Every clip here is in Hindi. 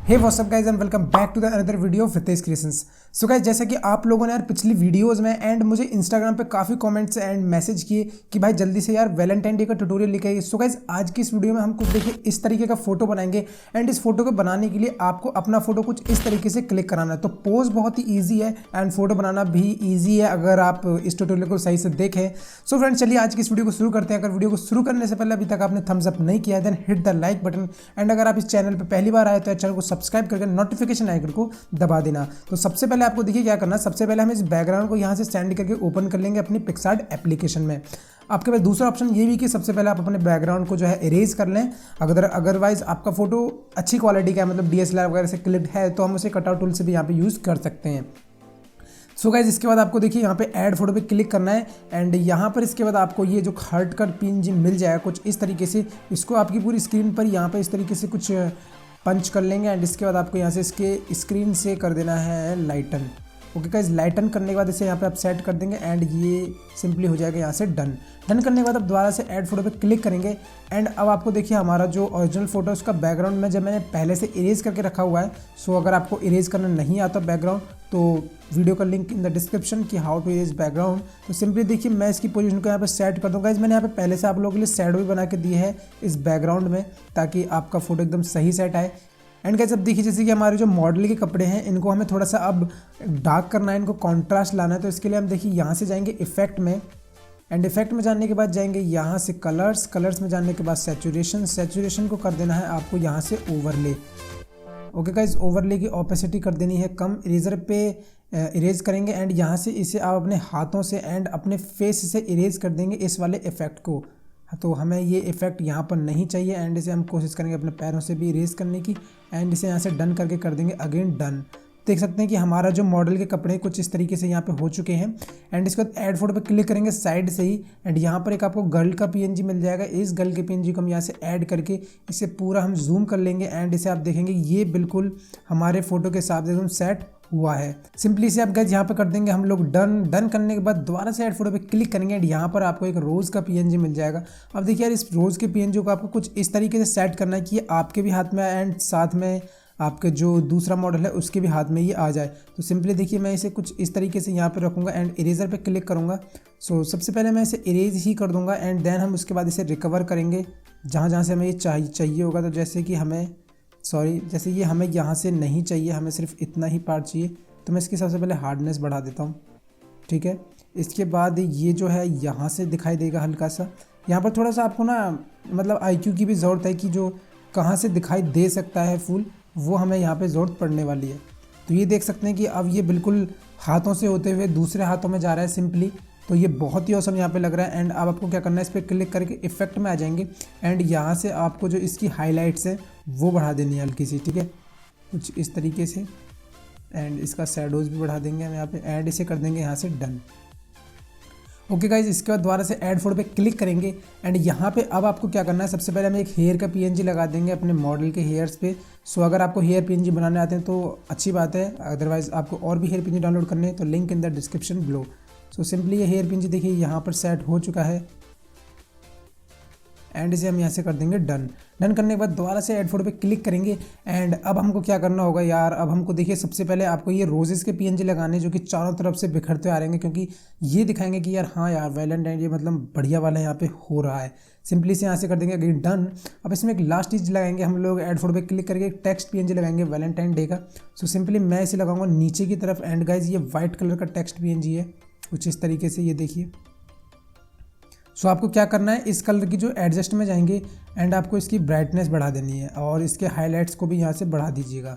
Hey what's up guys and welcome back to the another video of Ritesh creations. So guys, जैसा कि आप लोगों ने यार पिछली वीडियोस में एंड मुझे इंस्टाग्राम पे काफ़ी कमेंट्स एंड मैसेज किए कि भाई जल्दी से यार वैलेंटाइन डे का ट्यूटोरियल लेके आइए। सो गाइस, आज की इस वीडियो में हम कुछ देखिए इस तरीके का फोटो बनाएंगे एंड इस फोटो को बनाने के लिए आपको अपना फोटो कुछ इस तरीके से क्लिक कराना है। तो पोज बहुत ही ईजी है एंड फोटो बनाना भी ईजी है अगर आप इस ट्यूटोरियल को सही से देखें। सो फ्रेंड्स, चलिए आज की इस वीडियो को शुरू करते हैं। अगर वीडियो को शुरू करने से पहले अभी तक आपने थम्स अप नहीं किया है then hit the like button and अगर आप इस चैनल पर पहली बार आए तो चैनल को सब्सक्राइब करके नोटिफिकेशन आइकन को दबा देना। तो सबसे पहले आपको देखिए क्या करना है। सबसे पहले हम इस बैकग्राउंड को यहाँ से स्टैंड करके ओपन कर लेंगे अपनी पिक्सआर्ट एप्लीकेशन में। आपके पास दूसरा ऑप्शन ये भी कि सबसे पहले आप अपने बैकग्राउंड को जो है इरेज कर लें। अदरवाइज आपका फोटो अच्छी क्वालिटी का है, मतलब DSLR वगैरह से क्लिक है, तो हम उसे कटआउट टूल से भी यहाँ पे यूज़ कर सकते हैं। सो गाइज, इसके बाद आपको देखिए यहाँ पे ऐड फोटो पे क्लिक करना है एंड यहाँ पर इसके बाद आपको ये जो हर्ट कर PNG मिल जाएगा कुछ इस तरीके से। इसको आपकी पूरी स्क्रीन पर यहाँ पे इस तरीके से कुछ पंच कर लेंगे एंड इसके बाद आपको यहाँ से इसके स्क्रीन से कर देना है लाइटन। ओके गाइस, लाइटन करने के बाद इसे यहाँ पे आप सेट कर देंगे एंड ये सिंपली हो जाएगा यहाँ से डन करने के बाद आप दोबारा से ऐड फोटो पे क्लिक करेंगे एंड अब आपको देखिए हमारा जो ओरिजिनल फोटो है उसका बैकग्राउंड में जब मैंने पहले से इरेज करके रखा हुआ है। सो अगर आपको इरेज करना नहीं आता बैकग्राउंड तो वीडियो का लिंक इन द डिस्क्रिप्शन कि हाउ टू इरेज बैकग्राउंड। तो सिंपली देखिए मैं इसकी पोजीशन को यहाँ पे सेट कर दूँगा। मैंने यहाँ पे पहले से आप लोगों के लिए शैडो भी बना के दी है इस बैकग्राउंड में ताकि आपका फोटो एकदम सही सेट आए। एंड गाइस, अब देखिए जैसे कि हमारे जो मॉडल के कपड़े हैं इनको हमें थोड़ा सा अब डार्क करना है, इनको कॉन्ट्रास्ट लाना है। तो इसके लिए हम देखिए यहाँ से जाएंगे इफेक्ट में एंड इफेक्ट में जाने के बाद जाएंगे यहाँ से कलर्स में जाने के बाद सैचुरेशन को कर देना है आपको यहाँ से ओवरले। ओके गाइस, ओवरले की ऑपेसिटी कर देनी है कम। इरेजर पे इरेज करेंगे एंड यहाँ से इसे आप अपने हाथों से एंड अपने फेस से इरेज कर देंगे इस वाले इफेक्ट को। तो हमें ये इफेक्ट यहाँ पर नहीं चाहिए एंड इसे हम कोशिश करेंगे अपने पैरों से भी इरेज करने की एंड इसे यहाँ से डन करके कर देंगे अगेन डन। देख सकते हैं कि हमारा जो मॉडल के कपड़े कुछ इस तरीके से यहाँ पे हो चुके हैं एंड इसके बाद ऐड फोटो पे क्लिक करेंगे साइड से ही एंड यहाँ पर एक आपको गर्ल का PNG मिल जाएगा। इस गर्ल के PNG को हम यहाँ से ऐड करके इसे पूरा हम जूम कर लेंगे एंड इसे आप देखेंगे ये बिल्कुल हमारे फोटो के हिसाब से एकदम सेट हुआ है। सिंपली से आप गाइस यहाँ पे कर देंगे हम लोग डन करने के बाद दोबारा से ऐड फोटो पे क्लिक करेंगे एंड यहाँ पर आपको एक रोज़ का PNG मिल जाएगा। अब देखिए यार इस रोज़ के PNG को आपको कुछ इस तरीके से सेट करना है कि ये आपके भी हाथ में आए एंड साथ में आपके जो दूसरा मॉडल है उसके भी हाथ में ये आ जाए। तो सिंपली देखिए मैं इसे कुछ इस तरीके से यहाँ पे रखूँगा एंड इरेजर पे क्लिक करूँगा। सो सबसे पहले मैं इसे इरेज ही कर दूँगा एंड देन हम उसके बाद इसे रिकवर करेंगे जहाँ से हमें ये चाहिए होगा। तो जैसे ये हमें यहाँ से नहीं चाहिए, हमें सिर्फ इतना ही पार्ट चाहिए। तो मैं इसकी सबसे पहले हार्डनेस बढ़ा देता हूँ, ठीक है। इसके बाद ये जो है यहाँ से दिखाई देगा हल्का सा। यहाँ पर थोड़ा सा आपको ना मतलब IQ की भी ज़रूरत है कि जो कहाँ से दिखाई दे सकता है फुल, वो हमें यहाँ पे ज़रूरत पड़ने वाली है। तो ये देख सकते हैं कि अब ये बिल्कुल हाथों से होते हुए दूसरे हाथों में जा रहा है सिंपली। तो ये बहुत ही औसम यहाँ पे लग रहा है एंड अब आपको क्या करना है, इस पर क्लिक करके इफेक्ट में आ जाएंगे एंड यहाँ से आपको जो इसकी हाईलाइट्स है वो बढ़ा देनी है हल्की सी, ठीक है, कुछ इस तरीके से एंड इसका शैडोज़ भी बढ़ा देंगे हम यहाँ पे एंड इसे कर देंगे यहाँ से डन। ओके गाइज, इसके बाद दोबारा से ऐड फोटो पे क्लिक करेंगे एंड यहाँ पे अब आपको क्या करना है, सबसे पहले हम एक हेयर का PNG लगा देंगे अपने मॉडल के हेयर्स पे। सो अगर आपको हेयर PNG बनाने आते हैं तो अच्छी बात है, अदरवाइज आपको और भी हेयर PNG डाउनलोड करने हैं तो link in the description below. So simply ये हेयर PNG देखिए यहाँ पर सेट हो चुका है एंड इसे हम यहाँ से कर देंगे डन करने के बाद दोबारा से ऐड फोटो पे क्लिक करेंगे एंड अब हमको क्या करना होगा यार। अब हमको देखिए सबसे पहले आपको ये रोजेज़ के PNG लगाने जो कि चारों तरफ से बिखरते आ रहे हैं, क्योंकि ये दिखाएंगे कि यार हाँ यार वैलेंटाइन डे मतलब बढ़िया वाला यहाँ पे हो रहा है। सिंपली से यहाँ से कर देंगे अगेन डन। अब इसमें एक लास्ट चीज़ लगाएंगे हम लोग, ऐड फोटो पे क्लिक करके एक टेक्स्ट PNG लगाएंगे वैलेंटाइन डे का। सो सिंपली मैं इसे लगाऊंगा नीचे की तरफ एंड गाइज ये वाइट कलर का टेक्स्ट PNG है कुछ इस तरीके से, ये देखिए। सो आपको क्या करना है, इस कलर की जो एडजस्ट में जाएंगे एंड आपको इसकी ब्राइटनेस बढ़ा देनी है और इसके हाइलाइट्स को भी यहाँ से बढ़ा दीजिएगा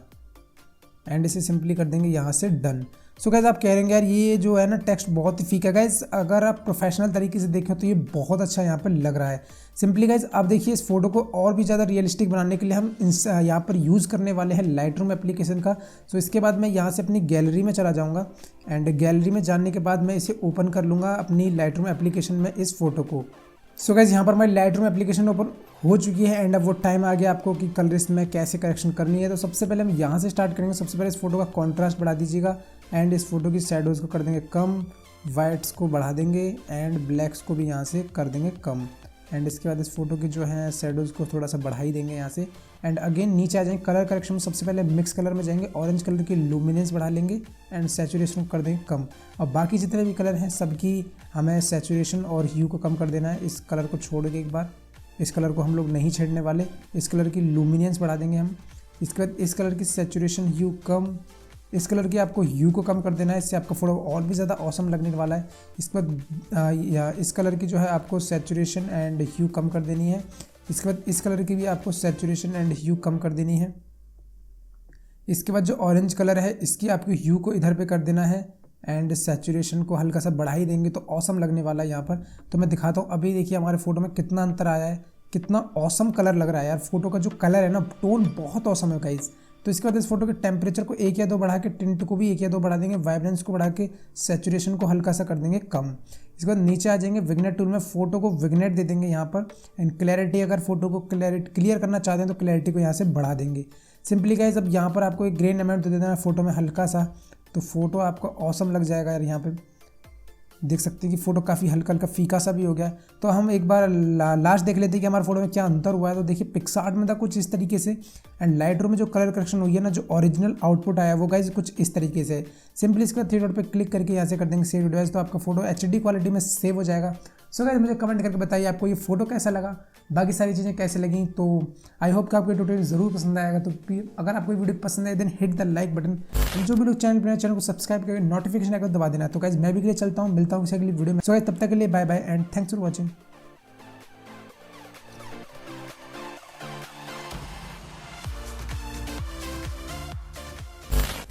एंड इसे सिंपली कर देंगे यहाँ से डन। सो गाइस, आप कह रहे हैं यार ये जो है ना टेक्स्ट बहुत ही फीका है। गाइस अगर आप प्रोफेशनल तरीके से देखें तो ये बहुत अच्छा यहाँ पर लग रहा है। सिंपली गाइस आप देखिए इस फोटो को और भी ज़्यादा रियलिस्टिक बनाने के लिए हम यहाँ पर यूज़ करने वाले हैं लाइटरूम एप्लीकेशन का। सो इसके बाद मैं यहाँ से अपनी गैलरी में चला जाऊँगा एंड गैलरी में जाने के बाद मैं इसे ओपन कर लूँगा अपनी लाइटरूम एप्लीकेशन में इस फोटो को। सो गाइस यहाँ पर हमारी लाइटरूम एप्लीकेशन ओपन हो चुकी है एंड अब वो टाइम आ गया आपको कि कलरिस्ट में कैसे करेक्शन करनी है। तो सबसे पहले हम यहाँ से स्टार्ट करेंगे। सबसे पहले इस फोटो का कॉन्ट्रास्ट बढ़ा दीजिएगा एंड इस फोटो की शैडोज़ को कर देंगे कम, वाइट्स को बढ़ा देंगे एंड ब्लैक्स को भी यहाँ से कर देंगे कम एंड इसके बाद इस फोटो की जो है शैडोज़ को थोड़ा सा बढ़ा ही देंगे यहाँ से एंड अगेन नीचे आ जाएंगे कलर करेक्शन में, सबसे पहले मिक्स कलर में जाएंगे, ऑरेंज कलर की लुमिनेंस बढ़ा लेंगे एंड सैचुरेशन को कर देंगे कम। और बाकी जितने भी कलर हैं सबकी हमें सैचुरेशन और ह्यू को कम कर देना है। इस कलर को छोड़ के एक बार, इस कलर को हम लोग नहीं छेड़ने वाले। इस कलर की लुमिनेंस बढ़ा देंगे हम। इसके बाद इस कलर की सैचुरेशन ह्यू कम, इस कलर की आपको ह्यू को कम कर देना है, इससे आपका फोटो और भी ज़्यादा ऑसम लगने वाला है। इसके बाद इस कलर की जो है आपको सैचुरेशन एंड ह्यू कम कर देनी है। इसके बाद इस कलर की भी आपको सैचुरेशन एंड ह्यू कम कर देनी है। इसके बाद जो ऑरेंज कलर है इसकी आपको ह्यू को इधर पे कर देना है एंड सैचुरेशन को हल्का सा बढ़ा ही देंगे तो ऑसम लगने वाला है यहाँ पर। तो मैं दिखाता हूँ अभी, देखिए हमारे फोटो में कितना अंतर आया है, कितना ऑसम कलर लग रहा है यार। फोटो का जो कलर है ना, टोन बहुत ऑसम है गाइस। तो इसके बाद इस फोटो के टेम्परेचर को 1 या 2 बढ़ा के, टिंट को भी 1 या 2 बढ़ा देंगे, वाइब्रेंस को बढ़ा के सैचुरेशन को हल्का सा कर देंगे कम। इसके बाद नीचे आ जाएंगे विग्नेट टूल में, फोटो को विग्नेट दे देंगे यहाँ पर एंड क्लैरिटी, अगर फोटो को क्लियर करना चाहते हैं तो क्लैरिटी को यहाँ से बढ़ा देंगे। सिंपली गाइस अब यहाँ पर आपको एक ग्रेन अमाउंट दे देना है फोटो में हल्का सा, तो फोटो आपको ऑसम लग जाएगा यार। यहाँ पे देख सकते हैं कि फोटो काफ़ी हल्का हल्का फीका सा भी हो गया। तो हम एक बार लास्ट देख लेते हैं कि हमारे फोटो में क्या अंतर हुआ है। तो देखिए पिक्सआर्ट में था कुछ इस तरीके से एंड लाइटरूम में जो कलर करेक्शन हुई है ना, जो ओरिजिनल आउटपुट आया वो गाइस कुछ इस तरीके से। सिंपली इसका 3 डॉट पे क्लिक करके यहाँ से कर देंगे सेव डिवाइस, तो आपका फोटो HD क्वालिटी में सेव हो जाएगा। सो गाइस मुझे कमेंट करके बताइए आपको ये फोटो कैसा लगा, बाकी सारी चीज़ें कैसे लगी। तो आई होप कि आपको ये ट्यूटोरियल ज़रूर पसंद आएगा। तो अगर आपको ये वीडियो पसंद आए then hit the like button, जो भी लोग चैनल को सब्सक्राइब करके नोटिफिकेशन आइकन दबा देना। तो गाइस मैं भी के लिए चलता हूँ, मिलता हूँ किसी अगली वीडियो में। सो गाइस तब तक के लिए bye bye and thanks for watching.